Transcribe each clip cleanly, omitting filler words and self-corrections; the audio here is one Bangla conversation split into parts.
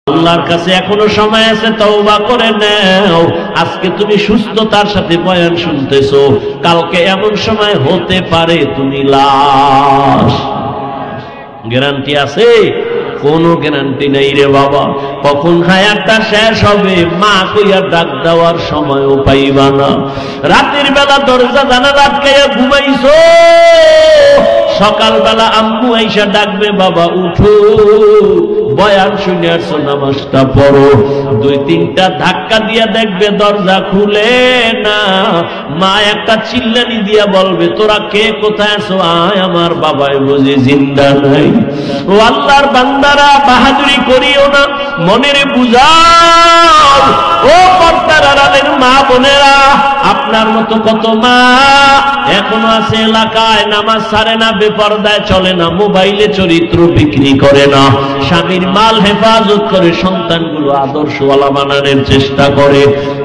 আল্লাহর কাছে এখনো সময় আছে, তওবা করে নাও। আজকে তুমি সুস্থতার সাথে বয়ান শুনতেছো, কালকে এমন সময় হতে পারে তুমি লাশ। গ্যারান্টি আছে? কোনো গ্যারান্টি নেই রে বাবা। কখন হায়াতটা শেষ হবে মা কইয়া ডাক দেওয়ার সময়ও পাইবা না। রাতের বেলা দরজা জানালা আটকাইয়া ঘুমাইছো, সকালবেলা আম্মু আইসা ডাকবে, বাবা উঠো, বয়ান শুনে আসছো, নামাজটা পড়ো। দুই তিনটা ধাক্কা দিয়া দেখবে দরজা খুলে না। মা একটা চিল্লানি দিয়া বলবে, তোরা কে, কোথায় আছো? আয়, আমার বাবাই বুঝি জিন্দা নাই। ও আল্লাহর বান্দারা, বাহাদুরি করিও না, মনের বুঝাও। ও পর্দার আড়ালের মা বোনেরা, আপনার মতো কত মা এখনো আছে এলাকায়, নামাজ ছাড়ে না, বেপরদায় চলে না, মোবাইলে চরিত্র বিক্রি করে না, স্বামীর মাল হেফাজত করে, সন্তানগুলো আদর্শওয়ালা বানানোর চেষ্টা করে।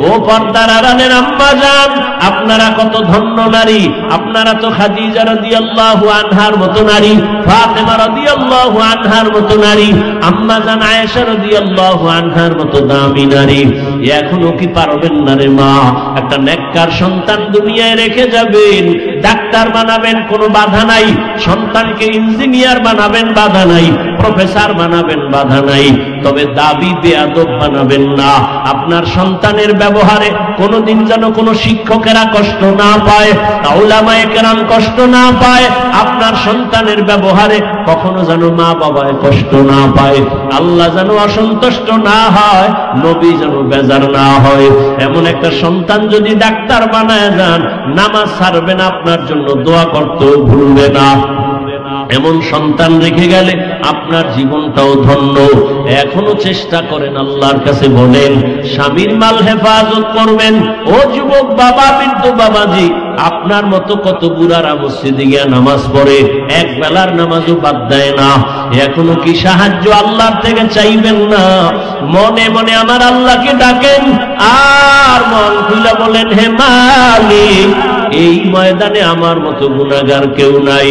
ও পর্দার আড়ালের আম্মা জান, আপনারা কত ধন্য নারী। আপনারা তো খাদিজা রাদিয়াল্লাহু আনহার মতো নারী, ফাতেমা রাদিয়াল্লাহু আনহার মতো নারী, আম্মা জান আয়েশা রাদিয়াল্লাহু আনহার মতো দামি নারী। এখনো কি পারবেন না রে মা? একটা নেককার সন্তান দুনিয়ায় রেখে যাবেন, ডাক্তার বানাবেন, কোনো বাধা নাই। সন্তানকে ইঞ্জিনিয়ার বানাবেন, বাধা নাই। প্রফেসর বানাবেন, বাধা নাই। তবে দাবি বেয়াদব বানাবেন না। আপনার সন্তানের ব্যবহারে কোনোদিন যেন কোনো শিক্ষকেরা কষ্ট না পায়, উলামায়ে কেরাম কষ্ট না পায়। আপনার সন্তানের ব্যবহারে কখনো যেন মা বাবায় কষ্ট না পায়, আল্লাহ যেন অসন্তুষ্ট না হয়, নবী যেন বেজার না হয়। এমন একটা সন্তান যদি ডাক্তার বানায় যান, নামাজ ছাড়বে না, আপনার জন্য দোয়া করতেও ভুলবে না। এমন সন্তান রেখে গেলে আপনার জীবনটাও ধন্য। এখনো চেষ্টা করেন, আল্লাহর কাছে বলেন, স্বামীর মাল হেফাজত করবেন। ও যুবক বাবা, বৃদ্ধ বাবাজি, আপনার মতো কত বুড়ারা মসজিদে গিয়ে নামাজ পড়ে, এক বেলার নামাজও বাদ দেয় না। এখনো কি সাহায্য আল্লাহর থেকে চাইবেন না? মনে মনে আমার আল্লাহকে ডাকেন, আর মন খুলে বলেন, হে মালিক, এই ময়দানে আমার মতো গুনাহগার কেউ নাই।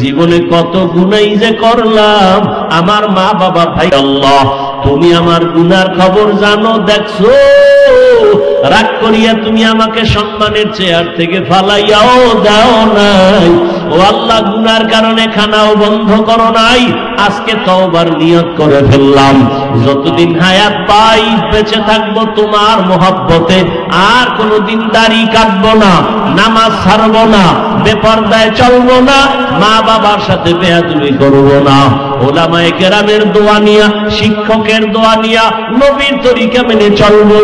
জীবনে কত গুনাই যে করলাম, আমার মা বাবা ভাই, আল্লাহ তুমি আমার গুনার খবর জানো, দেখছো। রাগ করিয়া তুমি আমাকে সম্মানের চেয়ার থেকে ফালাইয়াও দাও নাই। ও আল্লাহ, গুনার কারণে খানাও বন্ধ করো নাই। আজকে তওবার নিয়ত করে ফেললাম, যতদিন হায়াত পাই বেঁচে থাকবো তোমার মহব্বতে। আর কোনোদিন দাড়ি কাটবো না, নামাজ ছাড়বো না, বেপরদায় চলবো না, মা বাবার সাথে বেয়াদবি করবো না। উলামায়ে কেরামের দোয়া নিয়া, শিক্ষকের দোয়া নিয়া, নবীর তরিকা মেনে চলবো।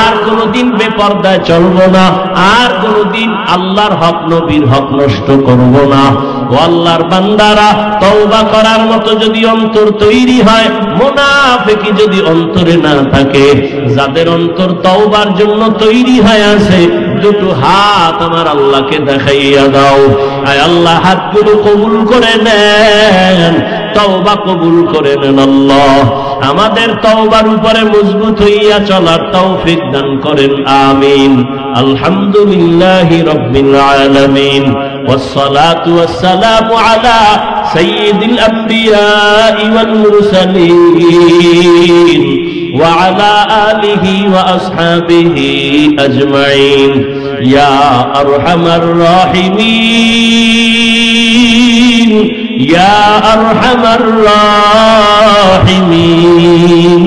আর কোনোদিন বেপরদায় চলবো না, আর কোনোদিন আল্লাহর হক, নবীর হক নষ্ট করবো না। ও আল্লাহর বান্দারা, তওবা করার মতো যদি অন্তর তৈরি হয়, মুনাফিকি যদি অন্তরে না থাকে, যাদের অন্তর তওবার জন্য তৈরি হয়ে আছে, দুটো হাত আমার আল্লাহকে দেখাইয়া দাও। আয় আল্লাহ, হাতগুলো কবুল করে নেন, তওবা কবুল করে নেন। আল্লাহ আমাদের তওবার উপরে মজবুত হইয়া চলার তৌফিক দান করেন, আমিন। আলহামদুলিল্লাহি রাব্বিল আলামিন, ওয়াসসালাতু ওয়াসসালামু আলা সাইয়্যিদিল আমবিয়াই ওয়াল মুরসালিন ওয়া আলা আলিহি ওয়া আসহাবিহি আজমাইন। ইয়া আরহামার রাহিমিন, ইয়া আরহামার রাহিমিন,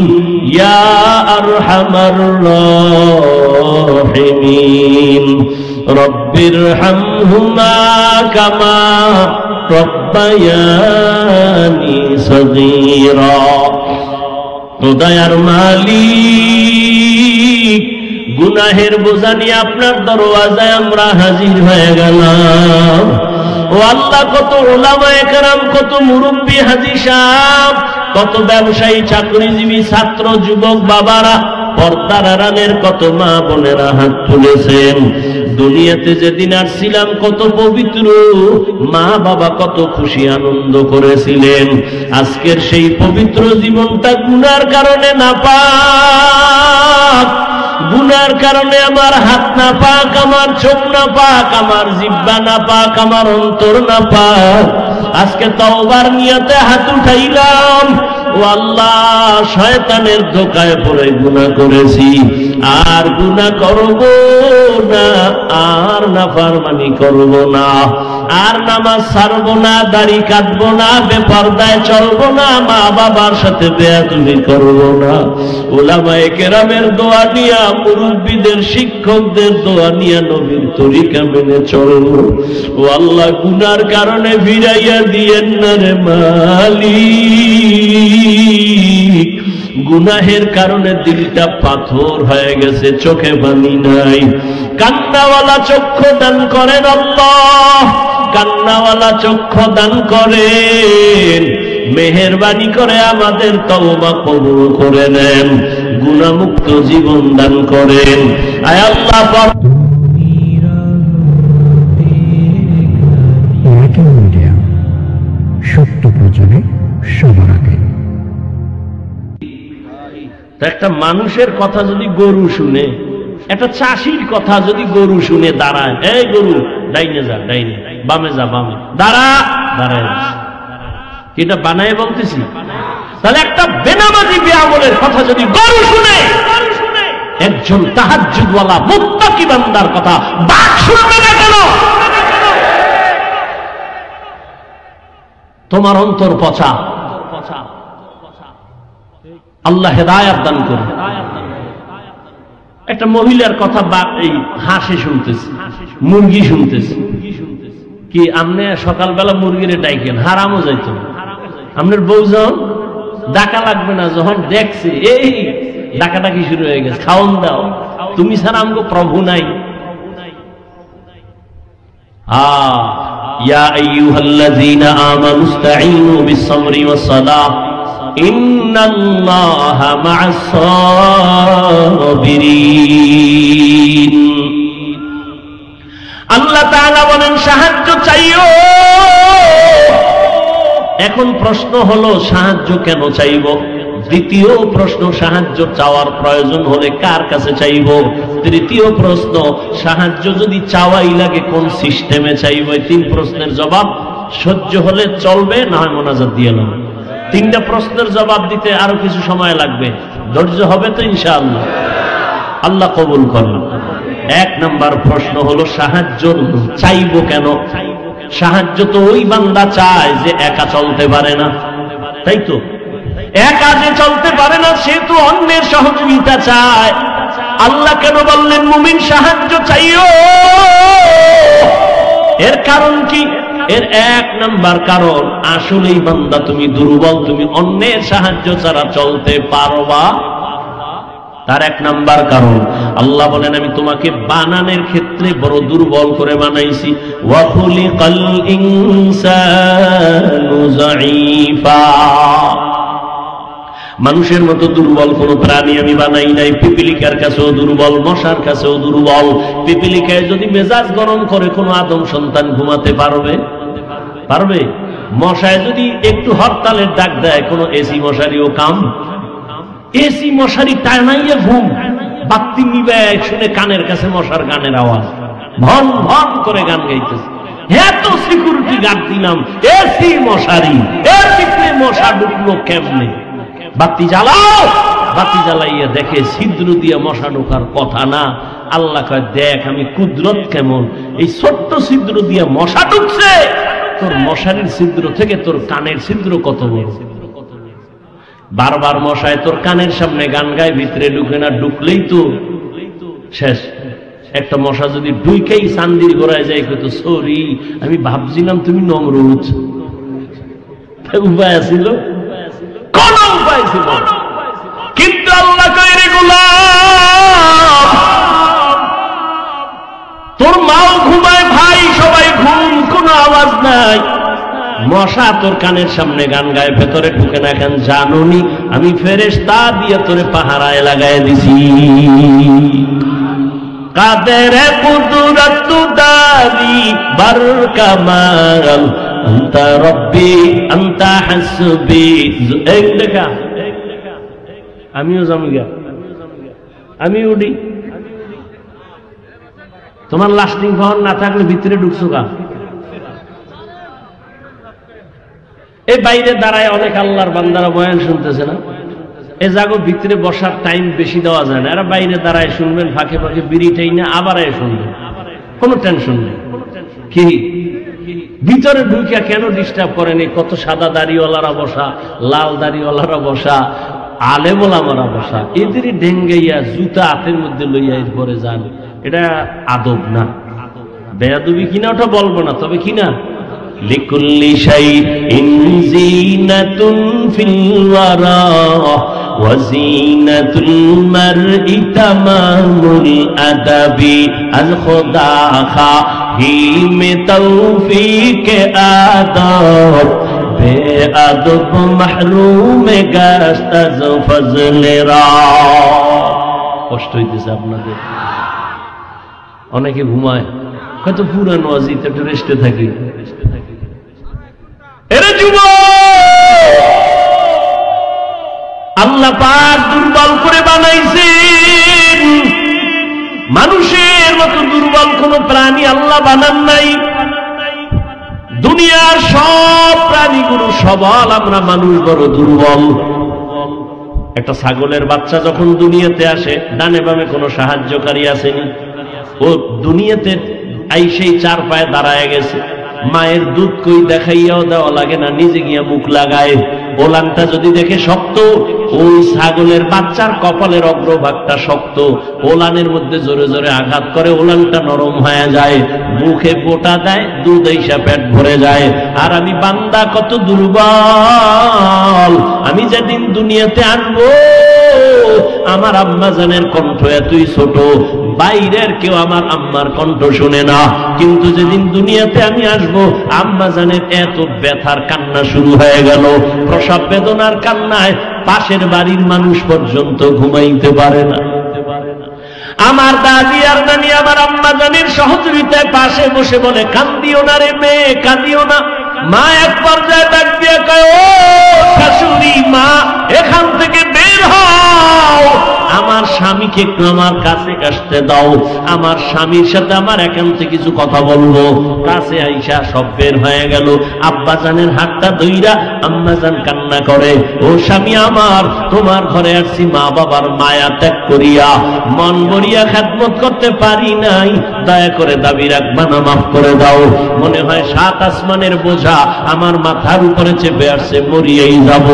ইয়া আরহামার রাহিমিন। রব্বিরহামহুমা কামা রব্বায়ানি সগীরা। তো দয়ার মালিক, গুনাহের বোঝা নিয়ে আপনার দরওয়াজায় আমরা হাজির হয়ে গেলাম। ও আল্লাহ, কত উলামায়ে কেরাম, কত মুরব্বী হাজী সাহেব, কত ব্যবসায়ী, চাকরিজীবী, ছাত্র, যুবক বাবারা, পর্দার আড়ালের কত মা বোনেরা হাত তুলেছেন। দুনিয়াতে যেদিন আসছিলাম কত পবিত্র মা বাবা কত খুশি আনন্দ করেছিলেন। আজকের সেই পবিত্র জীবনটা গুনার কারণে নাপাক, গুনার কারণে আমার হাত না পাক, আমার চোখ না পাক, আমার জিহ্বা না পাক, আমার অন্তর না পাক। আজকে তওবার নিয়তে হাত উঠাইলাম। ও ও আল্লাহ শয়তানের ধোঁকায় পড়ে গুনাহ করেছি, আর গুনাহ করব না, আর নাফরমানি করব না, আর নামাজ ছাড়বো না, দাড়ি কাটবো না, বেপরদায় চলবো না, মা বাবার সাথে বেয়াদবি করবো না। উলামায়ে কেরামের দোয়া নিয়া, মুরব্বীদের শিক্ষকদের দোয়া নিয়া নবীর তরিকা মেনে চলবো। ও আল্লাহ গুনার কারণে ফিরাইয়া দিয়েন না রে মালিক। গুনাহের কারণে দিলটা পাথর হয়ে গেছে, চোখে পানি নাই। কান্নাওয়ালা চক্ষু দান করেন আল্লাহ, কান্নাওয়ালা চক্ষু দান করেন। মেহেরবানি করে আমাদের তওবা কবুল করে নেন, গুনাহমুক্ত জীবন দান করেন। আয় আল্লাহ সত্য প্রচারে সবার আগে। একটা মানুষের কথা যদি গরু শুনে, একটা চাষির কথা যদি গরু শুনে দাঁড়ায়, এই গরু ডাইনে যা, ডাইনে, বামে যা, বামে, দাঁড়া, দাঁড়ায়, এটা বানায় বলতেছি। তাহলে একটা বেনামাজি বেআমলের কথা যদি গরু শুনে, একজন তাহাজ্জুদওয়ালা মুত্তাকি বান্দার কথা বাঘ শুনবে না কেন? তোমার অন্তর পচা, আল্লাহ হেদায়েত দান করুন। একটা মহিলার কথা এই হাসে শুনতেছি, মুরগি শুনতেছি। কি আপনি সকালবেলা মুরগিরে ডাইকেন, হারামও যাইত। আপনার বউ যখন ডাকা লাগবে না, যখন দেখছে এই ডাকাডাকি শুরু হয়ে গেছে, খাওন দাও, তুমি ছাড়া আমগো প্রভু নাই। ইয়া আইয়ুহাল্লাযীনা আমানু ইসতাঈনু বিস-সাবরি ওয়াস-সালাহ ইন্নাল্লাহা মা'আস-সাবিরিন। আল্লাহ তাআলা বলেন সাহায্য চাইও। এখন প্রশ্ন হলো সাহায্য কেন চাইব? দ্বিতীয় প্রশ্ন, সাহায্য চাওয়ার প্রয়োজন হলে কার কাছে চাইব? তৃতীয় প্রশ্ন, সাহায্য যদি চাওয়াই লাগে কোন সিস্টেমে চাইব? এই তিন প্রশ্নের জবাব সহ্য হলে চলবে, না হয় মোনাজাত দিয়ে নেব। তিনটা প্রশ্নের জবাব দিতে আরো কিছু সময় লাগবে, ধৈর্য হবে তো ইনশাআল্লাহ? আল্লাহ কবুল করুন। এক নাম্বার প্রশ্ন হলো সাহায্য চাইব কেন? সাহায্য তো ওই বান্দা চায় যে একা চলতে পারে না, তাই তো? একা যে চলতে পারে না, সে তো অন্যের সহযোগিতা চায়। আল্লাহ কেন বললেন মুমিন সাহায্য চাইও? এর কারণ কি? এর এক নাম্বার কারণ, আসলেই বান্দা তুমি দুর্বল, তুমি অন্যের সাহায্য ছাড়া চলতে পারবা। তার এক নাম্বার কারণ, আল্লাহ বলেন আমি তোমাকে বানানোর ক্ষেত্রে বড় দুর্বল করে বানাইছি। ওয়া খুলিকাল ইনসানু যায়ীফা। মানুষের মতো দুর্বল কোন প্রাণী আমি বানাই নাই। পিপিলিকার কাছেও দুর্বল, মশার কাছেও দুর্বল। পিপিলিকায় যদি মেজাজ গরম করে কোন আদম সন্তান ঘুমাতে পারবে? পারবে? মশায় যদি একটু হরতালের ডাক দেয়, কোন এসি মশারিও কাম? এসি মশারি টানাইয়ে ঘুম, বাতি নিবে শুনে কানের কাছে মশার গানের আওয়াজ, ভন ভন করে গান গাইতেছে। এত সিকিউরিটি গার্ড দিলাম, এসি মশারি, এর ভিতরে মশা ঢুকলো কেমনে? বাতি জ্বালাও, বাতি জ্বালাইয়া দেখে ছিদ্র দিয়ে মশা ঢোকার কথা না। আল্লাহ কয় দেখ আমি কুদরত কেমন, এই ছোট্ট ছিদ্র দিয়ে মশা ঢুকছে। তোর মশারির ছিদ্র থেকে তোর কানের ছিদ্র কত বড়। বারবার মশায় তোর কানের সামনে গান গায়, ভিতরে ঢুকে না, ঢুকলেই তো শেষ। একটা মশা যদি ঢুকেই চান্দির গোড়ায় যায়, কইতো সরি আমি ভাবছিলাম তুমি নমরুদ। উপায় ছিল? কোন উপায় ছিল? কিন্তু আল্লাহ কয় রে গোলাম, তোর মাও ঘুমায়, ভাই সবাই ঘুম, কোনো আওয়াজ নাই। মশা তোর কানের সামনে গান গায়, ভেতরে ঢুকে না কেন জানুনি? আমি ফেরেশতা দিয়ে তোরে পাহারায় লাগায় দিছি। কাদের কুদরত দারি বার কামাল আনতা রব্বি আনতা হাসবি। এই দেখা আমিও জামিগা, আমি উডি। তোমার লাস্টিং পাওয়ার না থাকলে ভিতরে ঢুকছো কা? এই বাইরে দাঁড়ায় অনেক আল্লাহর বান্দারা বয়ান শুনতেছে না, এ জাগো ভিতরে বসার টাইম বেশি দেওয়া যায় না, এরা বাইরে দাঁড়ায় শুনবেন, ফাঁকে ফাঁকে বিড়িটাই না আবার শুনবেন, কোনো টেনশন নেই। কি ভিতরে ঢুকিয়া কেন ডিস্টার্ব করেন? এই কত সাদা দাড়িওয়ালারা বসা, লাল দাড়িওয়ালারা বসা, আলেম ওলামারা বসা, এদেরই ডেঙ্গাইয়া জুতা হাতের মধ্যে লইয়া এরপরে যান, এটা আদব না। বেয়াদবি কিনা ওটা বলবো না, তবে কিনা লিকুল্লি শাইইন যিনাতুন ফিল ওয়ারা ওয়া যিনাতুল মারই তামামুল আদাবি আল খুদা খাহিমে তৌফিক আদব বেআদব মাহরুম গাস্ত আজ ফজলেরা। কষ্ট হইতেছে আপনাদের? অনেকে ঘুমায়, কত পুরানো আজিত একটু রেস্টে থাকি। এরে যুবক, আল্লাহ পাক দুর্বল করে বানাইছেন, মানুষের মতো দুর্বল কোন প্রাণী আল্লাহ বানান নাই। দুনিয়ার সব প্রাণীগুলো সবল, আমরা মানুষ বড় দুর্বল। একটা ছাগলের বাচ্চা যখন দুনিয়াতে আসে, ডানে বামে কোনো সাহায্যকারী আসেনি, ও দুনিয়াতে আইসেই চার পায়ে দাঁড়ায় গেছে। মায়ের দুধ কই দেখাইয়াও দেওয়া লাগে না, নিজে গিয়া মুখ লাগায়। ওলানটা যদি দেখে শক্ত, ওই ছাগলের বাচ্চার কপালের অগ্রভাগটা শক্ত, ওলানের মধ্যে জোরে জোরে আঘাত করে, ওলানটা নরম হয়ে যায়, মুখে পোটা দেয়, দুধ আইসা পেট ভরে যায়। আর আমি বান্দা কত দুর্বল, আমি যেদিন দুনিয়াতে আনবো আমার আম্মা জানের কণ্ঠ এতই ছোট, বাইরের কেউ আমার আম্মার কণ্ঠ শুনে না, কিন্তু যেদিন দুনিয়াতে আমি আসবো আম্মা জানের এত ব্যথার কান্না শুরু হয়ে গেল, প্রসব বেদনার কান্নায় পাশের বাড়ির মানুষ পর্যন্ত ঘুমাইতে পারে না। আমার দাদি আর নানি আমার আম্মা জানের সহযোগিতায় পাশে বসে বলে, কান্দিও না রে মেয়ে, কান্দিও না। মা এক পর্যায়ে ডাক দিয়ে কয়, ও শাশুড়ি মা, এখান থেকে বের হও, আমার স্বামীকে একটু আমার কাছে আসতে দাও, আমার স্বামীর সাথে আমার একান্তে কিছু কথা বলবো। কাছে আইসা সব বের হয়ে গেল। আব্বা জানের হাতটা ধইরা আম্মা জান কান্না করে, ও স্বামী আমার, তোমার ঘরে আসছি মা বাবার মায়া ত্যাগ করিয়া, মন ভরিয়া খেদমত করতে পারি নাই, দয়া করে দাবি রাখবা না, মাফ করে দাও। মনে হয় 7 আসমানের বোঝা আমার মাথার উপরে চেপে আসছে, মরিয়েই যাব,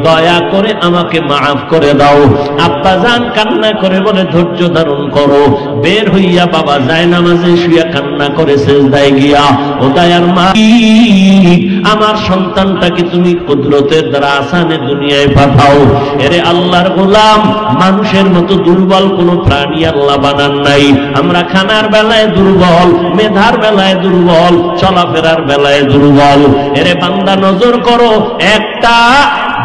দয়া করে আমাকে মাফ করে দাও। আব্বা জান কান্না করে বলে, ধৈর্য ধারণ করো। বের হইয়া বাবা যায় নামাজে শুইয়া কান্না করে সেজদায় গিয়া, ও দয়ার মালিক, আমার সন্তানটাকে তুমি কুদরতের দ্বারা আসানে দুনিয়ায় পাঠাও। এরে আল্লাহর গোলাম, মানুষের মতো দুর্বল কোন প্রাণী আল্লাহ বানান নাই। আমরা খানার বেলায় দুর্বল, মেধার বেলায় দুর্বল, চলাফেরার বেলায় দুর্বল। এরে বান্দা নজর করো, একটা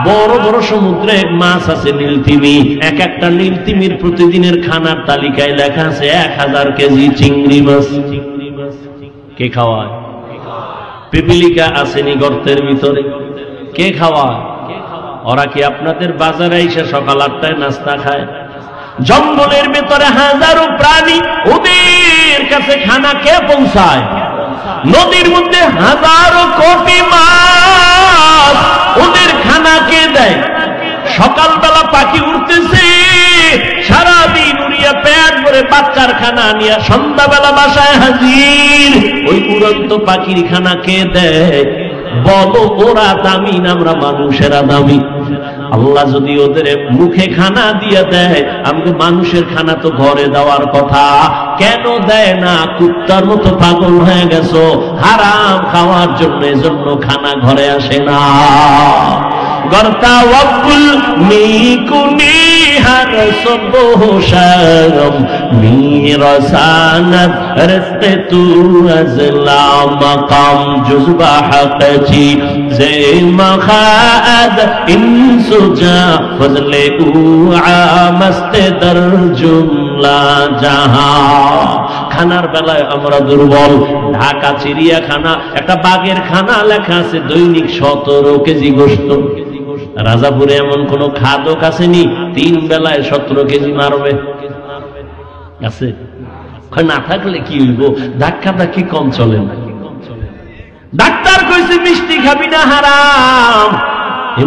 বড় বড় সমুদ্রে মাছ আছে নীলতিমি, এক একটা নীলতিমির প্রতিদিনের খানার তালিকায় লেখা আছে 1000 কেজি চিংড়ি মাছ। কে খাওয়ায়? পিপিলিকা আসেনি গর্তের ভিতরে, কে খাওয়ায়? ওরা কি আপনাদের বাজারে এসে সকাল 8টায় নাস্তা খায়? জঙ্গলের ভিতরে হাজারো প্রাণী, ওদের কাছে খানা কে পৌঁছায়? নদীর মধ্যে হাজারো কোটি মাছ, ওদের খানা কে দেয়? সকালবেলা পাখি উঠতেছে, সারাদিন উড়িয়া পেট ভরে বাচ্চার খানা নিয়ে সন্ধ্যাবেলা বাসায় হাজির, ওই উড়ন্ত পাখির খানা কে দেয়? বলো, ওরা দামি না আমরা মানুষেরা দামি? আল্লাহ যদি ওদের মুখে খানা দিয়ে দেয়, আমাকে মানুষের খানা তো ঘরে দেওয়ার কথা, কেন দেয় না? কুত্তার মতো পাগল হয়ে গেছো হারাম খাওয়ার জন্য, এজন্য খানা ঘরে আসে না। গর্তা ওয়াকুল মিকুনি হার সবহ শরম মিরসানাত রস্তে তু আজলা মাকাম জুজবা হাকজি জে মখাদ ইনসুজা ফজলে উআমস্তে দর জুমলা জাহা। খানার বেলায় আমরা দুর্বল। ঢাকা চিড়িয়াখানা একটা বাঘের খানা লেখা আছে দৈনিক 17 কেজি গোশত। রাজাপুরে এমন কোন খাদক আসেনি 3 বেলায় 17 কেজি মারবে? আছে? না থাকলে কি হইব? ধাক্কা ধাক্কি কম চলে না। ডাক্তার কইছে মিষ্টি খাবি না, হারাম।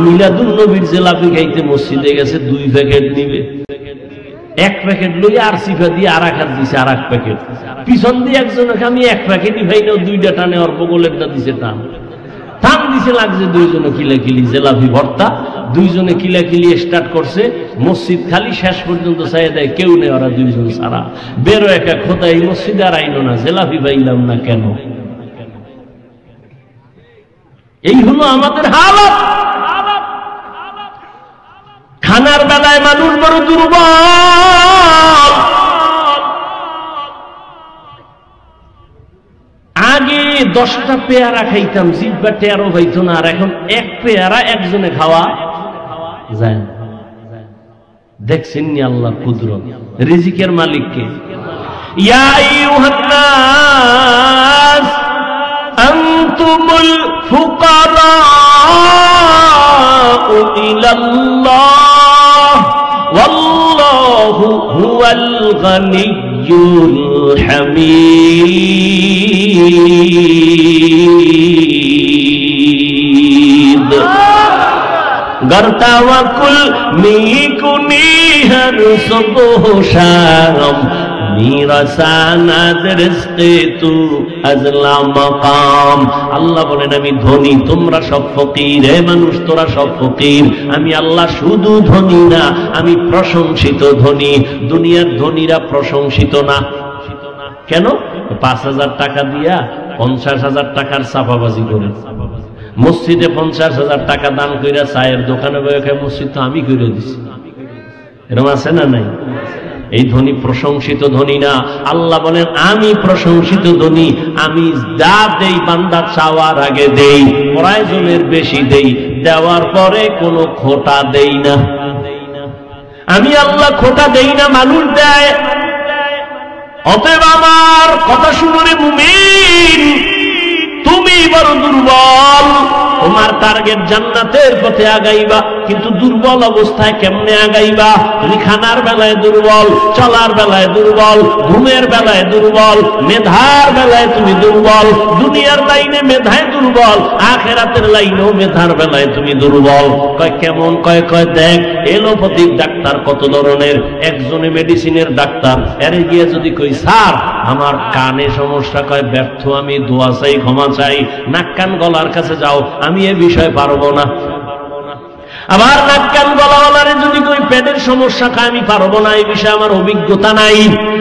মিলাদুন নবীর জিলাপি খাইতে মসজিদে গেছে, 2 প্যাকেট নিবে, 1 প্যাকেট লই আর সিফা দিয়ে আর এক হাত দিছে, আর 1 প্যাকেট পিছন দিয়ে একজনকে আমি 1 প্যাকেটই ভাই না, 2টা টানে ওর বগলেরটা দিছে টান দিছে, লাগছে 2 জনে কিলাকিলি জিলাপি ভর্তা, 2 জনে কিলাকিলি স্টার্ট করছে। মসজিদ খালি, শেষ পর্যন্ত চাই দেয় কেউ নেই, ওরা 2 জন সারা বেরো একা খোদা এই মসজিদে আর আইনো না, জিলাপি পাইলাম না কেন? এই হলো আমাদের হালত। খানার বেলায় মানুষ বড় দুর্বল। আগে 10টা পেয়ারা খাইতাম, জিব্বা টেরো হইতো না, আর এখন 1 পেয়ারা একজনে খাওয়া যায়। দেখছেন নি আল্লাহর কুদরত, রিজিকের মালিককে। ইয়া আইয়ুহান নাস আনতুমুল ফুকারাউ ইলাল্লাহ ওয়াল্লাহু হুয়াল গানিয়্যুল হামিদ। গরতাওয়া কুল মিকুনি হর সুবহ শাম আল্লাহ বলেন আমি ধনী, তোমরা সব ফকির। হে মানুষ, তোরা সব ফকির, আমি আল্লাহ শুধু ধনী না, আমি প্রশংসিত ধনী। দুনিয়ার ধনীরা প্রশংসিত না কেন? 5,000 টাকা দিয়া 50,000 টাকার চাপাবাজি করে, মসজিদে 50,000 টাকা দান কইরা চায়ের দোকানে বসে খায়, মসজিদ তো আমি করে দিছি। এরকম আছে না নাই? এই ধনী প্রশংসিত ধনী না। আল্লাহ বলেন আমি প্রশংসিত ধনী, আমি যা দেই বান্দা চাওয়ার আগে দেই, প্রয়োজনের বেশি দেই, দেওয়ার পরে কোনো খোটা দেই না। আমি আল্লাহ খোটা দেই না, মানুষ দেয়। অতএব আমার কথা শুনো রে মুমিন, তুমি বড় দুর্বল। তোমার টার্গেট জান্নাতের পথে আগাইবা, কিন্তু দুর্বল অবস্থায় কেমনে আগাইবা? তুমি খানার বেলায় দুর্বল, চলার বেলায় দুর্বল, ঘুমের বেলায় দুর্বল, মেধার বেলায় তুমি দুর্বল। দুনিয়ার লাইনে মেধায় দুর্বল, আখেরাতের লাইনেও মেধার বেলায় তুমি দুর্বল। কয় কেমন? কয় দেখ এলোপ্যাথিক ডাক্তার কত ধরনের। একজনে মেডিসিনের ডাক্তার, এরে গিয়ে যদি কই স্যার আমার কানে সমস্যা, কয় ব্যর্থ, আমি দোয়া চাই, ক্ষমা চাই। নাক কান গলার কাছে যাও, আমি এ বিষয়ে পারবো না। আবার নাক কান গলাওয়ালারে যদি কই পেটের সমস্যা, খায় আমি পারবো না, এই বিষয়ে আমার অভিজ্ঞতা নাই।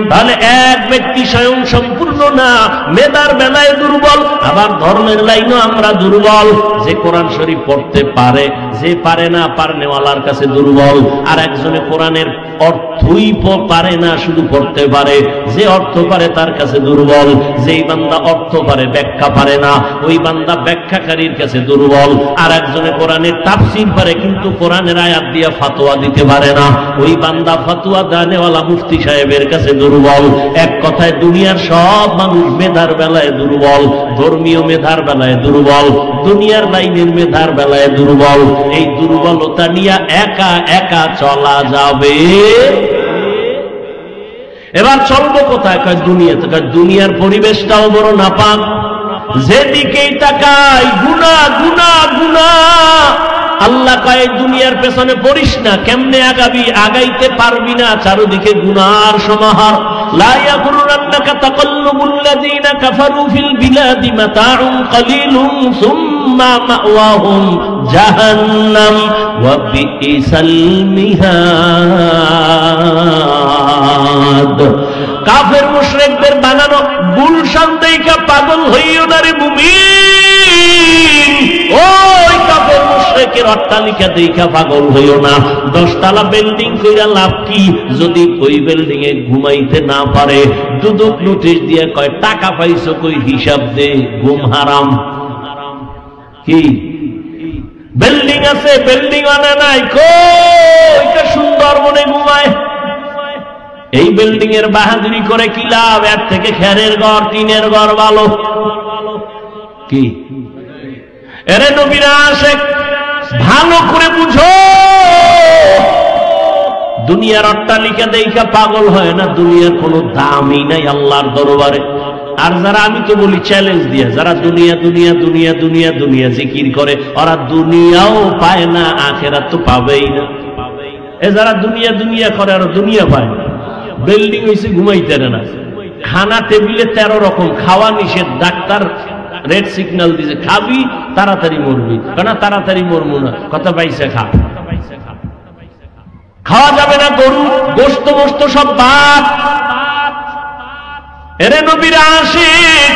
তাহলে এক ব্যক্তি স্বয়ং সম্পূর্ণ না, মেধার বেলায় দুর্বল, আবার ধর্মের লাইনও আমরা দুর্বল। যে কোরআন শরীফ পড়তে পারে, যে পারে না পারনেওয়ালার কাছে দুর্বল। আর একজনে কোরআনের অর্থই পারে না, শুধু পড়তে পারে। যে অর্থ পারে তার কাছে দুর্বল। যেই বান্দা অর্থ পারে ব্যাখ্যা পারে না, ওই বান্দা ব্যাখ্যাকারীর কাছে দুর্বল। আর একজনে কোরআনের তাফসীর পারে, কিন্তু কোরআনের আয়াত দিয়ে ফাতোয়া দিতে পারে না, ওই বান্দা ফাতোয়া দানেওয়ালা মুফতি সাহেবের কাছে দুর্বল। এক কথায় দুনিয়ার সব মানুষ মেধার বেলায় দুর্বল, ধর্মীয় মেধার বেলায় দুর্বল, দুনিয়ার লাইনের মেধার বেলায় দুর্বল। এই দুর্বলতা নিয়ে একা একা চলা যাবে? এবার চলবো কোথায়? কয় দুনিয়াতে। কয় দুনিয়ার পরিবেশটাও বড় নাপাক, যেদিকেই তাকাই গুনাহ গুনাহ গুনাহ। আল্লাহ কয় দুনিয়ার পেছনে পড়িস না, কেমনে আগাবি? আগাইতে পারবি না, চারদিকে গুনার সমাহার। লা ইয়াগুররান্নাকা তাকাল্লুবুল লাযীনা কাফারু ফিল বিলাদি মাতাউন কালিলুন সুম্মা মাওয়াহুম জাহান্নাম ওয়া বিইসাল মিহাদ। কাফের মুশরিকদের বানানো গুলশান দেইখা পাগল হইও না রে মুমিন। ওই কাফের মুশরিকের অট্টালিকা দেইখা পাগল হইও না। 10 তলা বিল্ডিং কইরা লাভ কি যদি ওই বিল্ডিং এ ঘুমাইতে না পারে? দুদক নোটিশ দিয়ে কয় টাকা পাইছো কই হিসাব দে, ঘুম হারাম। কি বিল্ডিং আছে, বিল্ডিং আনে নাই, কইটা সুন্দরবনে ঘুমায়। এই বিল্ডিং এর বাহাদুরি করে কি লাভ? এর থেকে খেরের ঘর, টিনের ঘর ভালো। কি এরে নবীরা আশেক, ভালো করে বুঝো, দুনিয়ার অট্টালিকা দেইখা পাগল হয় না। দুনিয়ার কোনো দামই নাই আল্লাহর দরবারে। আর যারা, আমি তো বলি চ্যালেঞ্জ দিয়া, যারা দুনিয়া দুনিয়া দুনিয়া দুনিয়া দুনিয়া জিকির করে, ওরা দুনিয়াও পায় না, আখেরাত তো পাবেই না। এ যারা দুনিয়া দুনিয়া করে আর দুনিয়া পায় না। বিল্ডিং হয়েছে ঘুমাইতে না, খানা টেবিলে 13 রকম, খাওয়া নিষেধ, ডাক্তার রেড সিগন্যাল দিছে, খাবি তাড়াতাড়ি মরবি, কেন তাড়াতাড়ি মরবো না, কথা পাইছে খা, খাওয়া যাবে না, গরু গোস্ত মোস্ত সব বাদ। এরে নবীর আশিক,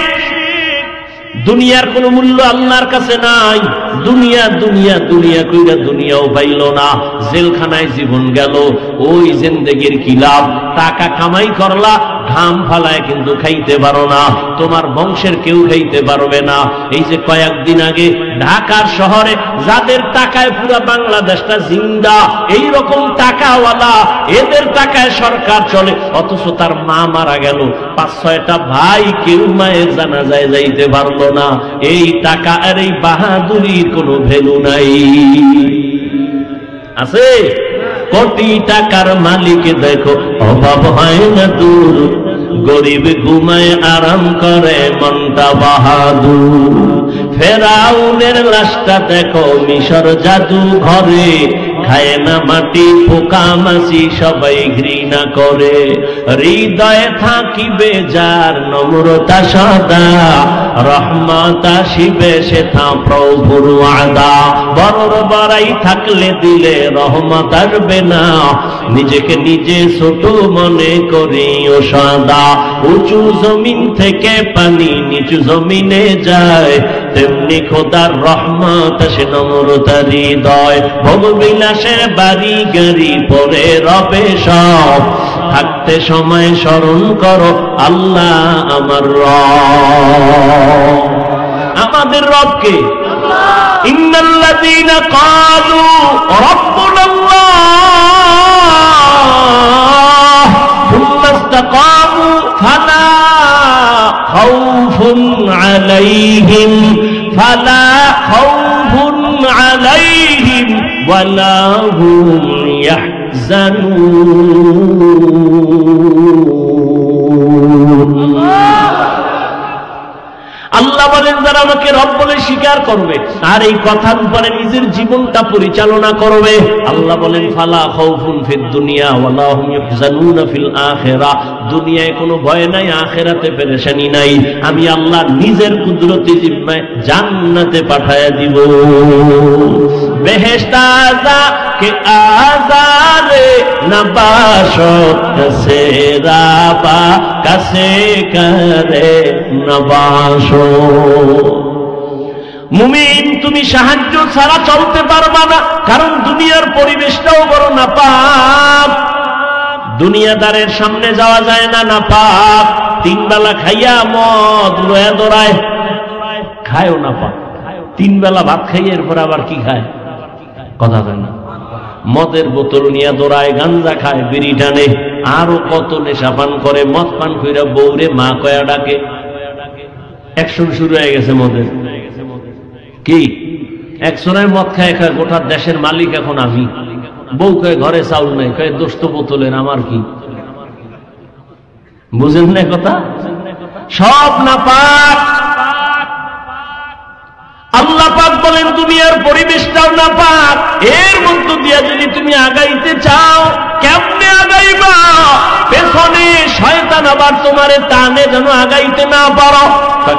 দুনিয়ার কোন মূল্য আল্লাহর কাছে নাই। দুনিয়া দুনিয়া দুনিয়া কইরা দুনিয়াও পাইল না, জেলখানায় জীবন গেল। ওই জিন্দেগির কি লাভ? টাকা কামাই করলা, ঘাম ফালায় কিন্তু খাইতে পারো না, তোমার বংশের কেউ খাইতে পারবে না। এই যে কয়েকদিন আগে ঢাকার শহরে যাদের টাকায় পুরো বাংলাদেশটা জিন্দা, এই রকম টাকাওয়ালা, এদের টাকায় সরকার চলে, অথচ তার মা মারা গেল, 5-6টা ভাই, কেউ মায়ের জানাজায় যাইতে পারলো না। এই টাকা আর এই বাহাদুরির কোনো ভ্যালু নাই। আছে কোটি টাকার মালিক দেখো, অভাব হয় না দূর, গরিব ঘুমায় আরাম করে মনটা বাহাদুর। ফেরাউনের লাশটা দেখো মিশর জাদু ঘরে, খায় না মাটি পোকা মাছি সবাই ঘৃণা করে। হৃদয়ে থাকিবে যার নম্রতা সদা, রহমত আসিবে সেথা প্রভুর ওয়াদা। বড়র বড়াই থাকলে দিলে রহমত আসবে না, নিজেকে নিজে ছোট মনে করিও সদা। উঁচু জমিন থেকে পানি নিচু জমিনে যায়, তেমনি খোদার রহমত আসে নম্রতার হৃদয়। ভোগবিলাসের বাড়ি গাড়ি পরে রবে সব, থাকতে সময় স্মরণ করো আল্লাহ আমার রব। আমাদের রবকে, ইন্নাল্লাযীনা ক্বালু রাব্বুনাল্লাহ সুম্মা ইসতাকামু ফালা খাউফুন আলাইহিম ওয়ালা হুম ইয়াহজানুন। আল্লাহ বলেন যারা আমাকে রব বলে স্বীকার করবে আর এই কথার উপরে নিজের জীবনটা পরিচালনা করবে, আল্লাহ বলেন ফালা খাউফুন ফিদ দুনিয়া ওয়ালা হুম ইয়াহজানুনা ফিল আখিরাহ। দুনিয়ায় কোনো ভয় নাই, আখিরাতে পেরেশানি নাই। আমি আল্লাহ নিজের কুদরতি জিম্মায় জান্নাতে পাঠায়া দিব। বেহেশত কে আজারে নবাশত কাছে রাবা কাছে করে নবাশো। মুমিন তুমি সাহায্য ছাড়া চলতে পারবা না, কারণ দুনিয়ার পরিবেশটাও বড় নাপাক। দুনিয়াদারের সামনে যাওয়া যায় না, নাপাক। 3 বেলা খাইয়া মদ লয়া দৌড়ায়, খায়ও নাপাক। 3 বেলা ভাত খাইয়ে এরপর আবার কি খায়, কথা হয় না। মদের বোতল নিয়ে দৌড়ায়, গাঞ্জা খায়, বিড়ি টানে, আরো কত নেশা পান করে। মদ পান কইরা বউরে মা কয়া ডাকে। অ্যাকশন শুরু হয়ে গেছে মদের। কি একজনের মদ খায় খায় গোটা দেশের মালিক এখন আমি। বউ কয়ে ঘরে চাউল নাই, কয়ে দোস্ত বোতলের, আমার কি? বুঝেন না কথা? সব নাপাক। আল্লাহ পাক বলেন দুনিয়ার পরিবেশটাও নাপাক। এর মধ্য দিয়ে যদি তুমি আগাইতে চাও, কেমনে আগাইবা? পেছনে শয়তান আবার তোমারে টানে যেন আগাইতে না পারো।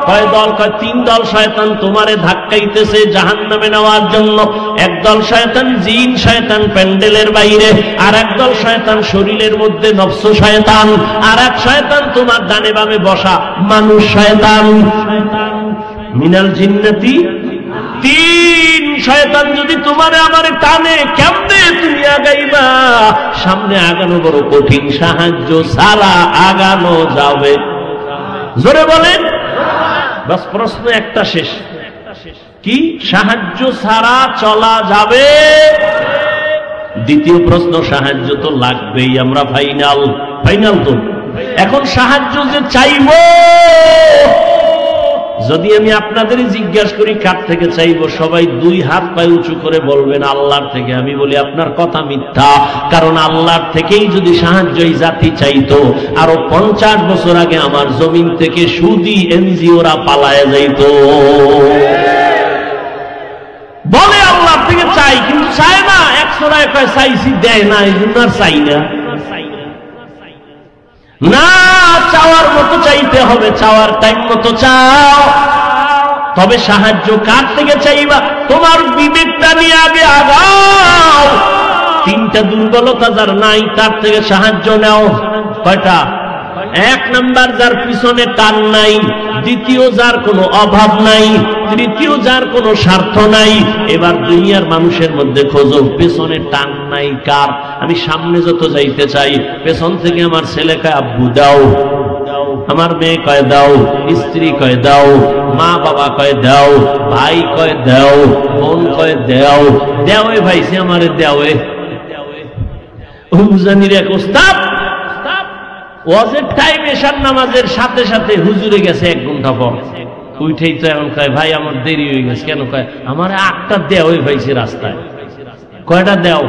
কয় দল? কয় 3 দল শয়তান তোমারে ধাক্কাইতেছে জাহান্নামে নেওয়ার জন্য। একদল শয়তান জিন শয়তান প্যান্ডেলের বাইরে, আর একদল শয়তান শরীরের মধ্যে নফস শয়তান, আর এক শয়তান তোমার ডানে বামে বসা মানুষ শয়তান। মিনাল জিন্নাতি 3 শয়তান যদি তোমারে আমারে টানে, কেমনে তুমি আগাইবা? সামনে আগানো বড় কঠিন, সাহায্য ছাড়া আগানো যাবে? জোরে বলেন। বাস প্রশ্ন একটা শেষ, কি সাহায্য ছাড়া চলা যাবে? দ্বিতীয় প্রশ্ন, সাহায্য তো লাগবেই, আমরা ফাইনাল তো। এখন সাহায্য যে চাইব, যদি আমি আপনাদেরই জিজ্ঞাসা করি কার থেকে চাইবো, সবাই দুই হাত পায়ে উঁচু করে বলবেন আল্লাহর থেকে। আমি বলি আপনার কথা মিথ্যা, কারণ আল্লাহর থেকেই যদি সাহায্য এই জাতি চাইতো, আরো 50 বছর আগে আমার জমিন থেকে সুদী এনজিওরা পালায় যাইত। বলে আল্লাহ থেকে চাই, কিন্তু চায় না, 100 কয় চাইছি, দেয় না, এই জন্য আর চাই না। না, চাওয়ার মতো চাইতে হবে, চাওয়ার টাইম মতো চাও। তবে সাহায্য কার থেকে চাইবা? তোমার বিবেকটা নিয়ে আগে আগাও। 3টা দুর্বলতা যার নাই তার থেকে সাহায্য নাও। কয়টা? 1 নাম্বার, যার পিছনে টান নাই। দ্বিতীয়, যার কোনো অভাব নাই। তৃতীয়, যার কোনো স্বার্থ নাই। এবার দুনিয়ার মানুষের মধ্যে খোঁজো পেছনে টান নাই কার। আমি সামনে যত যাইতে চাই, পেছন থেকে আমার ছেলে কয় আব্বু দাও, আমার মেয়ে কয় দাও, স্ত্রী কয় দাও, মা বাবা কয় দাও, ভাই কয় দাও, বোন কয় দাও। দেওয়ে ভাইছে আমারে দেওয়ে। হুজানির এক ওস্তাদ ওয়াজের টাইম এশার নামাজের সাথে সাথে হুজুরে গেছে 1 ঘন্টা পর। উঠেই তো এখন কয় ভাই আমার দেরি হয়ে গেছে। কেন? কয় আমার 8টা দেওয়ে ভাইছে রাস্তায়। কয়টা দেও?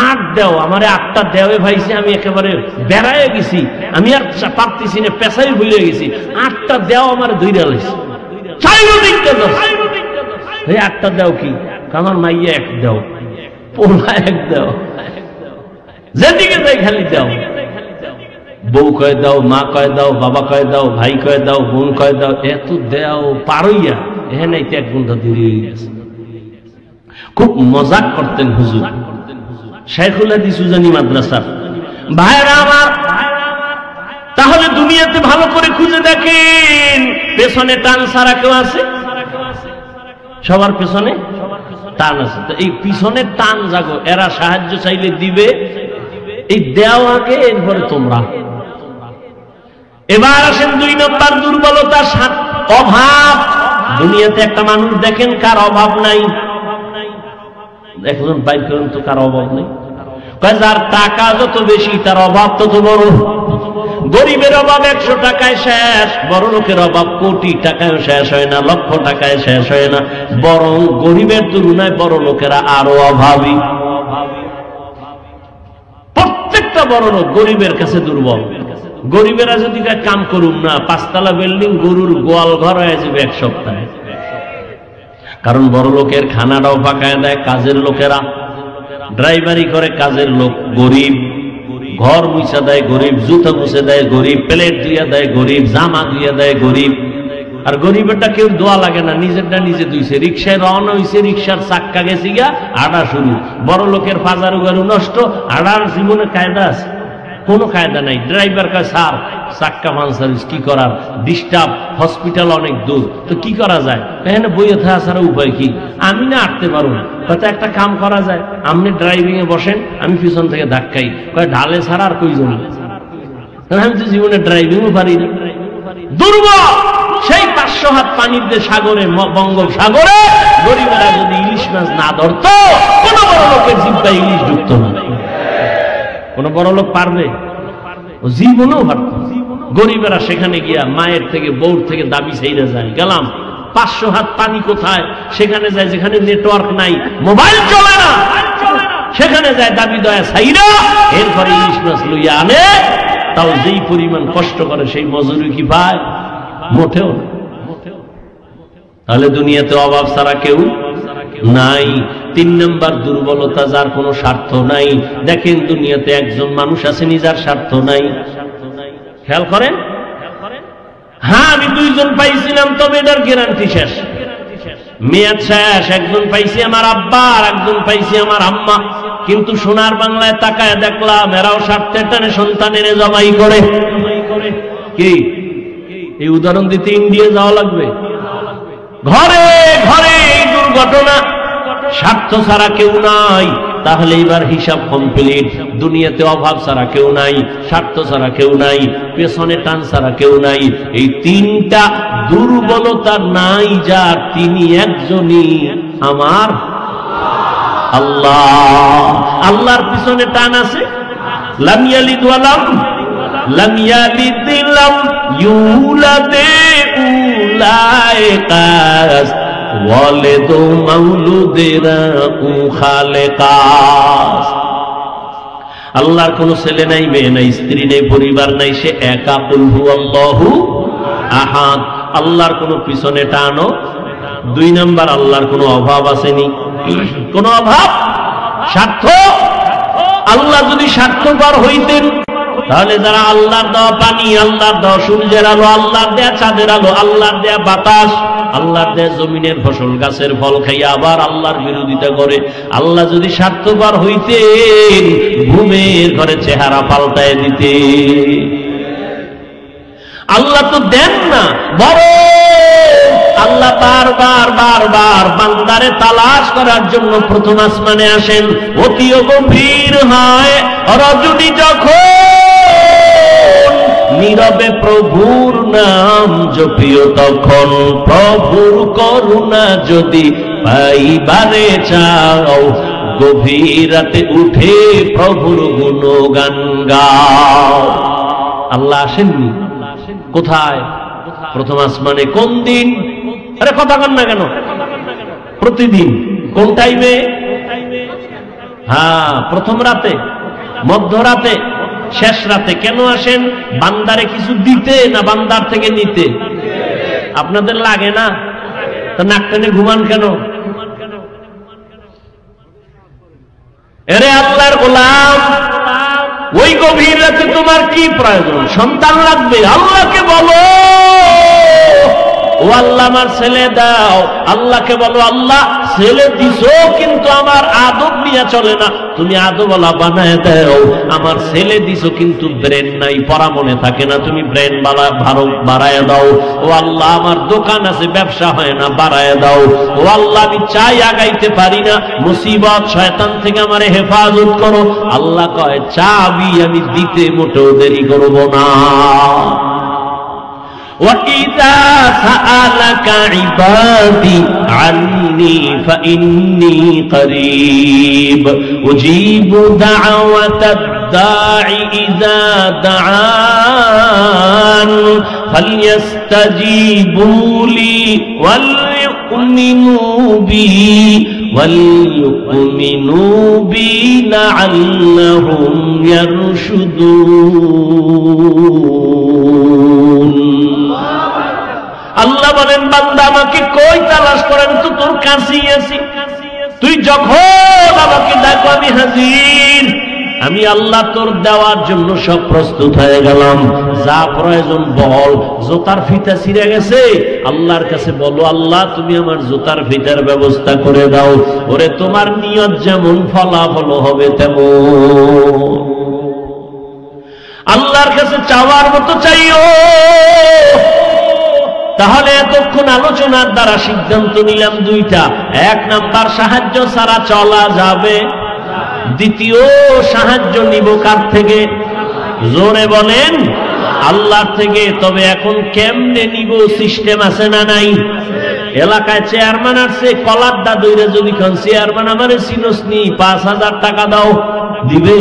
8 দেও। আমারে 8টা দেওয়ে ভাইছে, আমি একেবারে বেড়ায় গেছি, আমি আর পারতেছি না, পেশাই ভুলে গেছি। 8টা দেও আমার ধইরা লইছে। 8টা দেও কি? আমার মাইয়া 1 দেও, পোলা 1 দেও, যেদিকে যাই খালি দেও। বউ কয় দাও, মা কয় দাও, বাবা কয় দাও, ভাই কয় দাও, বোন কয় দাও। এত দেও পারইয়া এখানে 1 ঘন্টা দেরি হয়ে গেছে। খুব মজাক করতেন হুজুর, শাইখুল হাদিস উজানি মাদ্রাসার। ভাইরা আমার, তাহলে দুনিয়াতে ভালো করে খুঁজে দেখেন, পেছনে টান ছাড়া কেউ আছে? সবার পেছনে টান আছে। তো এই পিছনের টান জাগো, এরা সাহায্য চাইলে দিবে, এই দেওয়া আগে, এরপরে তোমরা। এবার আসেন 2 নম্বর দুর্বলতা, অভাব। দুনিয়াতে একটা মানুষ দেখেন কার অভাব নাই? একজন বাইর করেন তো কার অভাব নেই? যার টাকা যত বেশি তার অভাব তত বড়। গরিবের অভাব 100 টাকায় শেষ, বড় লোকের অভাব কোটি টাকায় শেষ হয় না, লক্ষ টাকায় শেষ হয় না। বরং গরিবের তুলনায় বড় লোকেরা আরো অভাবী। প্রত্যেকটা বড় লোক গরিবের কাছে দুর্বল। গরিবেরা যদি কাম করুন না, 5 তলা বিল্ডিং গরুর গোয়াল ঘর হয়ে যাবে 1 সপ্তাহে। কারণ বড় লোকের খানাটাও পাকায় দেয় কাজের লোকেরা, ড্রাইভারি করে কাজের লোক গরিব, ঘর মুছা দেয় গরিব, জুতো মুছে দেয় গরিব, প্লেট ধুইয়া দেয় গরিব, জামা ধুইয়া দেয় গরিব। আর গরিবেরটা কেউ দোয়া লাগে না, নিজেরটা নিজে ধুইছে। রিক্সায় রওনা হইছে, রিক্সার চাক্কা গেছে গিয়া, আড়া শুরু। বড় লোকের ফাজারু গারু নষ্ট, আড়ার জীবনে কায়দা আছে? কোনো কায়দা নাই। ড্রাইভার কাছে স্যার চাক্কা পাঞ্চার, কি করার, ডিস্টার্ব, হসপিটাল অনেক দূর, তো কি করা যায়? এখানে বইয়ে থাকা ছাড়া উপায় কি? আমি না আটতে পারবো না। হয়তো একটা কাম করা যায়, আপনি ড্রাইভিং এ বসেন, আমি পিছন থেকে ধাক্কাই, কয় ঢালে ছাড়া আর কইজন। আমি তো জীবনে ড্রাইভিংও পারি না। দুর্বল। সেই 500 হাত পানির যে সাগরে, বঙ্গোপসাগরে গরিবেরা যদি ইলিশ মাছ না ধরত, কোন বড় লোকের জিব্বায় ইলিশ ঢুকত না। কোন বড় লোক পারবে? ও জীবনেও পারত। গরিবেরা সেখানে গিয়া মায়ের থেকে, বউর থেকে দাবি চাইতে যায়, গেলাম 500 হাত পানি কোথায়? সেখানে যায় যেখানে নেটওয়ার্ক নাই, মোবাইল চলে না, সেখানে যায় দাবি দয়া চাইরা, এরপরে ইলিশ মাছ লইয়া আনে। তাও যেই পরিমাণ কষ্ট করে সেই মজুরি কি পায়? মোটেও না। তাহলে দুনিয়াতে অভাব ছাড়া কেউ নাই। 3 নম্বর দুর্বলতা, যার কোনো স্বার্থ নাই। দেখেন দুনিয়াতে একজন মানুষ আছে নিজের স্বার্থ নাই। খেয়াল করেন, হ্যাঁ আমি 2 জন পাইছিলাম, তবে এটার গ্যারান্টি শেষ, মেয়াদ শেষ। একজন পাইছি আমার আব্বা, আর একজন পাইছি আমার আম্মা। কিন্তু সোনার বাংলায় তাকায় দেখলাম এরাও স্বার্থের টানে সন্তানের জবাই করে। কি এই উদাহরণ দিতে ইন্ডিয়া যাওয়া লাগবে? ঘরে ঘরে এই দুর্ঘটনা। স্বার্থ ছাড়া কেউ নাই। তাহলে এবার হিসাব কমপ্লিট। দুনিয়াতে অভাব ছাড়া কেউ নাই, স্বার্থ ছাড়া কেউ নাই, পেছনে টান ছাড়া কেউ নাই। এই 3টা দুর্বলতা নাই যার, তিনি একজনই, আমার আল্লাহ। আল্লাহর পিছনে টান আছে। লাম ইয়ালিদ ওয়া লাম ইয়ালিদ ইউলাদে উলাইকাস ওয়ালিদু মাউলুদেরা খালেকাস। আল্লাহর কোনো ছেলে নাই, মেয়ে নাই, স্ত্রী নেই, পরিবার নাই, সে একা। কুল হুয়াল্লাহু আহাদ। আল্লাহর কোনো পিছনে টানো। 2 নাম্বার, আল্লাহর কোনো অভাব আসেনি, কোনো অভাব, স্বার্থ। আল্লাহ যদি স্বার্থপর হইতেন তাহলে যারা আল্লাহর দেওয়া পানি, আল্লাহর দেওয়া সূর্যের আলো, আল্লাহর দেয়া চাঁদের আলো, আল্লাহর দেয়া বাতাস, আল্লাহর দেয়া জমিনের ফসল গাছের ফল খাইয়া আবার আল্লাহর বিরোধিতা করে, আল্লাহ যদি স্বার্থপর হইতেন ঘুমের ঘরে চেহারা পাল্টায় দিতে। আল্লাহ তো দেন না, বরং আল্লাহ বারবার বারবার বান্দারে তালাশ করার জন্য প্রথম আসমানে আসেন। অতিও গভীর হয় রজনী যখন নীরবে প্রভুর নাম জপিও তখন। প্রভুর করুণা যদি পাইবারে চাও গভীর রাতে উঠে প্রভুর গুণগান গাও। আল্লাহ আসেননি? কোথায়? প্রথম আসমানে। কোন দিন? আরে কথা কন না কেন? প্রতিদিন। কোন টাইমে? হ্যাঁ, প্রথম রাতে, মধ্যরাতে, শেষ রাতে। কেন আসেন? বান্দারে কিছু দিতে না বান্দার থেকে নিতে? আপনাদের লাগে না? তা নাক টেনে ঘুমান কেন? এরে আল্লাহর গোলাম, ওই গভীর রাতে তোমার কি প্রয়োজন? সন্তান লাগবে, আল্লাহকে বলো ও আল্লাহ আমার ছেলে দাও। আল্লাহকে বলো আল্লাহ ছেলে দিছো কিন্তু আমার আদব নিয়ে চলে না, তুমি আদবওয়ালা বানায় দাও। আমার ছেলে দিছো কিন্তু ব্রেন নাই, পড়া মনে থাকে না, তুমি ব্রেন বাড়ায় দাও। ও আল্লাহ আমার দোকান আছে, ব্যবসা হয় না, বাড়ায় দাও। ও আল্লাহ আমি চাই আগাইতে পারি না, মুসিবত শয়তান থেকে আমারে হেফাজত করো। আল্লাহ কয় চাবি আমি দিতে মোটেও দেরি করব না। وَإِذَا سَأَلَكَ عِبَادِي عَنِّي فَإِنِّي قَرِيبٌ أُجِيبُ دَعْوَةَ الدَّاعِ إِذَا دَعَانِ فَلْيَسْتَجِيبُوا لِي وَلْيُؤْمِنُوا بِي لَعَلَّهُمْ يَرْشُدُونَ। আল্লাহ বলেন বান্দা আমাকে কই তালাশ করেন, তো তোর কাছেই আছি। তুই যখন আমাকে ডাকো আমি হাজির। আমি আল্লাহ তোর দেওয়ার জন্য সব প্রস্তুত হয়ে গেলাম। যা প্রয়োজন বল। জুতার ফিতা ছিঁড়ে গেছে, আল্লাহর কাছে বলো আল্লাহ তুমি আমার জুতার ফিতার ব্যবস্থা করে দাও। ওরে তোমার নিয়ত যেমন ফলাফল হবে তেমন। আল্লাহর কাছে চাওয়ার মতো চাইও। তাহলে এতক্ষণ আলোচনার দ্বারা সিদ্ধান্ত নিলাম 2টা। 1 নাম্বার, সাহায্য ছাড়া চলা যাবে। দ্বিতীয়, সাহায্য নিব কার থেকে? জোরে বলেন, আল্লাহর থেকে। তবে এখন কেমনে নিব? সিস্টেম আছে না নাই? এলাকায় চেয়ারম্যান আসছে, কলার দা দইরে যদি খান চেয়ারম্যান আমারে চিনসনি 5000 টাকা দাও, দিবে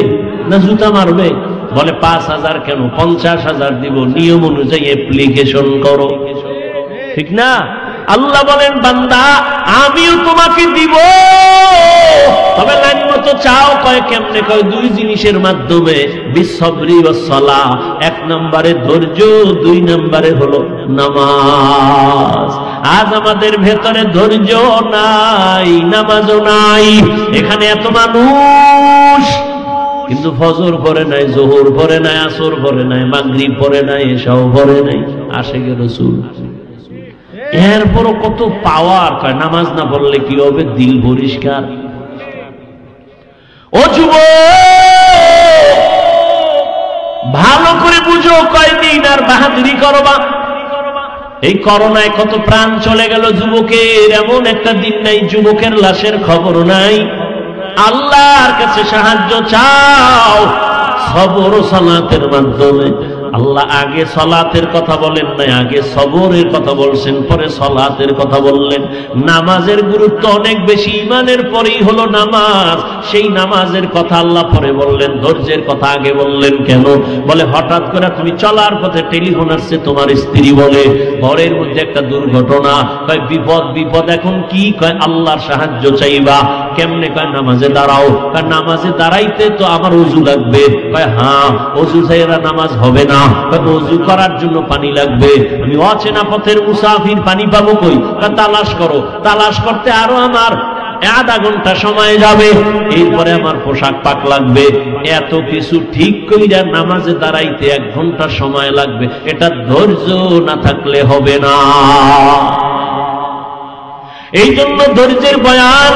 না জুতা মারবে? বলে 5000 কেন, 50,000 দিব, নিয়ম অনুযায়ী অ্যাপ্লিকেশন করো। ঠিক না? আল্লাহ বলেন বান্দা আমিও তোমাকে দিব, তবে লাইন মতো চাও। কয় কেমনে? কয় 2 জিনিসের মাধ্যমে। বিসবরি ওয়াস সালাহ। 1 নম্বরে ধৈর্য, 2 নম্বরে হলো নামাজ। আজ আমাদের ভেতরে ধৈর্য নাই, নামাজও নাই। এখানে এত মানুষ কিন্তু ফজর পড়ে নাই, জোহর পড়ে নাই, আসর পড়ে নাই, মাগরিব পড়ে নাই, এশাও পড়ে নাই। আশিকে রাসূল। এরপরও কত পাওয়ার। কয় নামাজ না পড়লে কি হবে? দিল পরিষ্কার। ও যুবক ভালো করে বুঝো, কয়দিন আর বাহাদুরি করবা? এই করোনায় কত প্রাণ চলে গেল যুবকের। এমন একটা দিন নাই যুবকের লাশের খবর নাই। আল্লাহর কাছে সাহায্য চাও সবর ও সালাতের মাধ্যমে। আল্লাহ আগে সালাতের কথা বলেন নাই, আগে সবরের কথা বলছেন, পরে সালাতের কথা বললেন। নামাজের গুরুত্ব অনেক বেশি, ঈমানের পরেই হলো নামাজ। সেই নামাজের কথা আল্লাহ পরে বললেন, ধৈর্যের কথা আগে বললেন। কেন? বলে হঠাৎ করে তুমি চলার পথে টেলিফোন আসছে, তোমার স্ত্রী বলে ঘরের মধ্যে একটা দুর্ঘটনা, কয় বিপদ বিপদ, এখন কি? কয় আল্লাহর সাহায্য চাইবা। কেমনে? কয় নামাজে দাঁড়াও। কয় নামাজে দাঁড়াইতে তো আমার ওযু লাগবে। কয় হ্যাঁ, ওযু ছাড়া নামাজ হবে না। কয় ওযু করার জন্য পানি লাগবে। আমি অচেনা পথের মুসাফির, পানি পাবো কই? কয় তালাশ করো। তালাশ করতে আরো আমার আধা ঘন্টা সময় যাবে, এরপরে আমার পোশাক পাক লাগবে। এত কিছু ঠিক কইরা নামাজে দাঁড়াইতে 1 ঘন্টা সময় লাগবে। এটা ধৈর্য না থাকলে হবে না। এই জন্য ধৈর্যের বয়ান।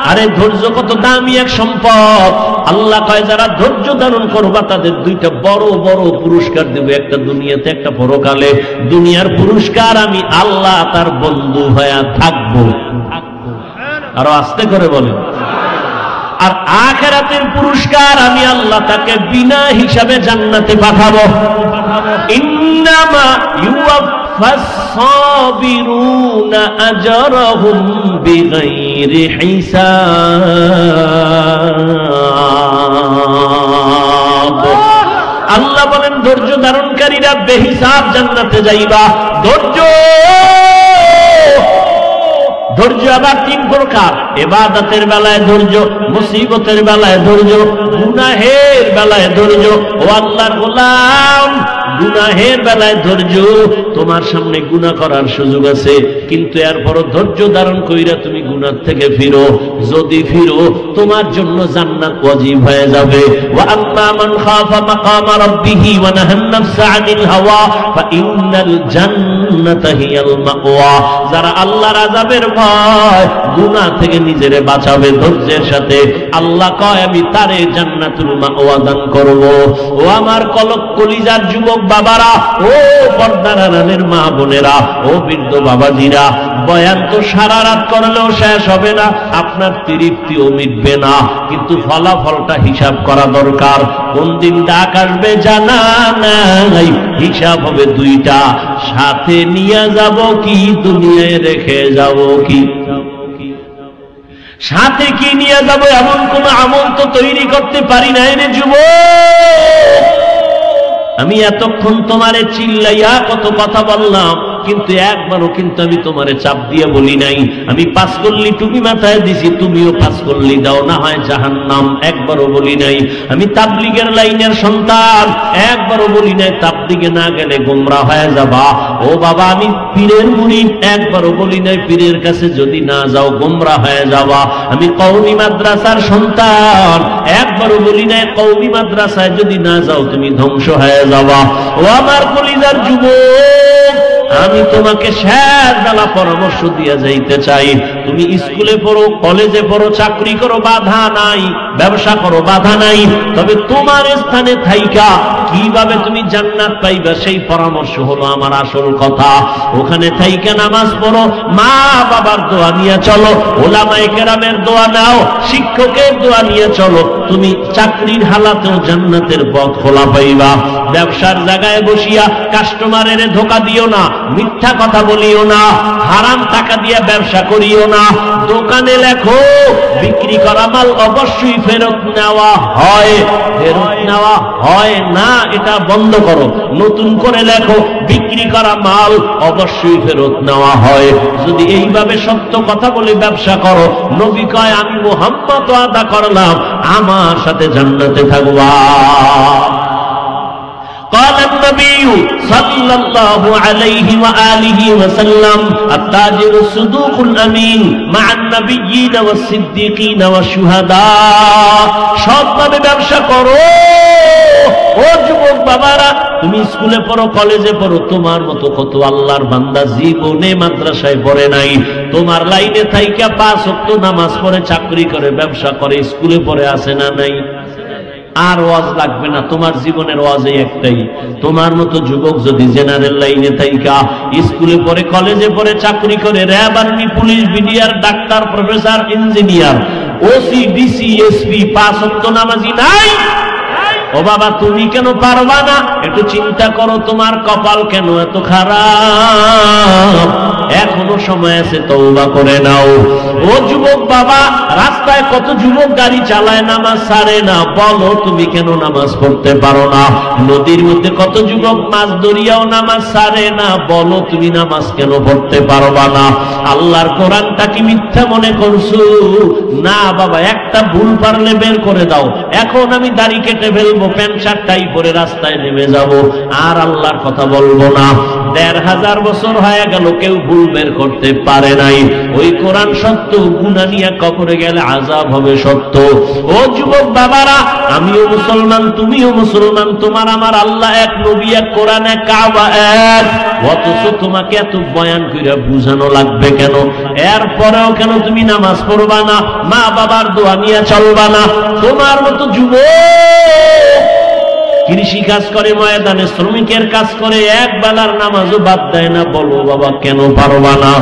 আরে ধৈর্য কত দামি এক সম্পদ। আল্লাহ কয় যারা ধৈর্য ধারণ করবা তাদের 2টা বড় বড় পুরস্কার দেব, একটা দুনিয়াতে একটা পরকালে। দুনিয়ার পুরস্কার আমি আল্লাহ তার বন্ধু হয়ে থাকবো। আরো আস্তে করে বলেন। আর আখিরাতের পুরস্কার আমি আল্লাহ তাকে বিনা হিসাবে জান্নাতে পাঠাবো। ইন্নামা ইউওয়াফাস সাবিরুনা আজরাহুম বিগাইরি হিসাব। আল্লাহ বলেন ধৈর্য ধারণকারীরা বেহিসাব জান্নাতে যাইবা। ধৈর্য আবার 3 প্রকার। ইবাদতের বেলায় ধৈর্য, মুসিবতের বেলায় ধৈর্য, গুনাহের বেলায় ধৈর্য। ও আল্লাহর গোলাম, গুনাহের বেলায় ধৈর্য। তোমার সামনে গুনাহ করার সুযোগ আছে, কিন্তু এরপরও ধৈর্য ধারণ কইরা তুমি গুনাহ থেকে ফিরো। যদি ফিরো তোমার জন্য জান্নাত ওয়াজিব হয়ে যাবে। ওয়া আম্মা মান খাফা মাকামা রাব্বিহি ওয়া নাহান নাফসা আনিল হাওয়া ফা ইন্নাল জান্নাতা হিয়াল মাওয়া। যারা আল্লাহর আযাবের ভয়, গুনাহ থেকে নিজেরে বাঁচাবে ধৈর্যের সাথে, আল্লাহ কয় আমি তারে জান্নাতুল মাওয়া দান করব। ও আমার কলিজার যুবক বাবারা, ও পর্দার আড়ালের মা বোনেরা, ও বৃদ্ধ বাবাজিরা, বয়ান তো সারা রাত করলেও শেষ হবে না, আপনার তৃপ্তিও মিটবে না, কিন্তু ফলাফলটা হিসাব করা দরকার। কোন দিন ডাক আসবে জানা নাই, হিসাব হবে 2টা। সাথে নিয়ে যাব কি, দুনিয়ায় রেখে যাব কি? সাথে কি নিয়ে যাব এমন কোন আমল তো তৈরি করতে পারি নাই রে যুবক। আমি এতক্ষণ তোমারে চিল্লাইয়া কত কথা বললাম, কিন্তু একবারও কিন্তু আমি তোমারে চাপ দিয়ে বলি নাই। আমি 5 কল্লি টুপি মাথায় দিছি, তুমিও 5 কল্লি দাও, না হয় জাহান্নাম। একবারও বলি নাই। আমি তাবলীগের লাইনের সন্তান, একবারও বলি নাই তাবলীগে না গেলে গোমরাহ হয়ে যাবা। ও বাবা, আমি পীরের মুরিদ, একবারও বলি নাই পীরের কাছে যদি না যাও গোমরাহ হয়ে যাবা। আমি কওমি মাদ্রাসার সন্তান, একবারও বলি নাই কওমি মাদ্রাসায় যদি না যাও তুমি ধ্বংস হয়ে যাবা। ও আমার কলিজার যুবক, আমি তোমাকে শেষ বেলা পরামর্শ দিয়ে যাইতে চাই। তুমি স্কুলে পড়ো, কলেজে পড়ো, চাকরি করো, বাধা নাই, ব্যবসা করো, বাধা নাই, তবে তোমার স্থানে থাইকা কিভাবে তুমি জান্নাত পাইবা সেই পরামর্শ হলো আমার আসল কথা। ওখানে থাইকা নামাজ পড়ো, মা বাবার দোয়া নিয়ে চলো, ওলামায়ে কেরামের দোয়া নাও, শিক্ষকের দোয়া নিয়ে চলো, তুমি চাকরির হালাতেও জান্নাতের পথ খোলা পাইবা। ব্যবসার জায়গায় বসিয়া কাস্টমারের ধোকা দিও না, মিথ্যা কথা বলিও না, হারাম টাকা দিয়ে ব্যবসা করিও না। দোকানে লেখো বিক্রি করা মাল অবশ্যই ফেরত নেওয়া হয়, ফেরত নেওয়া হয় না এটা বন্ধ করো। নতুন করে লেখো বিক্রি করা মাল অবশ্যই ফেরত নেওয়া হয়। যদি এইভাবে সত্য কথা বলে ব্যবসা করো, নবী কয় আমি মুহাম্মদ ওয়াদা করলাম আমার সাথে জান্নাতে থাকবা। قال النبي صلى الله عليه وآله وسلم التاجر الصدوق الأمين مع النبيين والصديقين والشهداء। সৎভাবে ব্যবসা করো। ও যুবক বাবারা, তুমি স্কুলে পড়ো, কলেজে পড়ো, তোমার মতো কত আল্লাহর বান্দা জীবনে মাদ্রাসায় পড়ে নাই, তোমার লাইনে থাইকা 5 ওয়াক্ত নামাজ পড়ে, চাকরি করে, ব্যবসা করে, স্কুলে পড়ে আছে না নাই? আর ওয়াজ লাগবে না, তোমার জীবনের ওয়াজই একটাই। তোমার মতো যুবক যদি জেনারেল লাইনে থাইকা স্কুলে পড়ে, কলেজে পড়ে, চাকরি করে, RAB, army, police, BDR, doctor, professor, engineer, OC, DC, SP, 5 ওয়াক্ত নামাজি নাই, ও বাবা তুমি কেন পারবা না? একটু চিন্তা করো, তোমার কপাল কেন এত খারাপ? এখনো সময় আছে, তওবা করে নাও। ও যুবক বাবা, রাস্তায় কত যুবক গাড়ি চালায়, নামাজ ছাড়ে না, বলো তুমি কেন নামাজ পড়তে পারো না? নদীর মধ্যে কত যুবক মাছ ধরিয়াও নামাজ ছাড়ে না, বলো তুমি নামাজ কেন পড়তে পারবা না? আল্লাহর কোরআনটা কি মিথ্যা মনে করছো? না বাবা, একটা ভুল পারলে বের করে দাও। এখন আমি দাড়ি কেটে ফেলবো, প্যান্ট শার্ট টাই পরে রাস্তায় নেমে যাব, আর আল্লাহর কথা বলবো না। ১,৫০০ বছর হয়ে গেল, কেউ ভুল বের করতে পারে নাই। ওই কোরআন সত্য, গুনাহ নিয়ে কবরে গেলে আযাব হবে সত্য। ও যুবক বাবারা, আমিও মুসলমান, তুমিও মুসলমান, তোমার আমার আল্লাহ এক, নবী এক, কোরআন এক, কাবা এক, অথচ তোমাকে এত বয়ান কইরা বুঝানো লাগবে কেন? এরপরেও কেন তুমি নামাজ পড়বা না? মা বাবার দোয়া নিয়ে চলবা না? তোমার মতো যুবক কৃষি কাজ করে, ময়দানে শ্রমিকের কাজ করে, এক বেলার নামাজও বাদ দেয় না, বলো বাবা কেন পারবা না?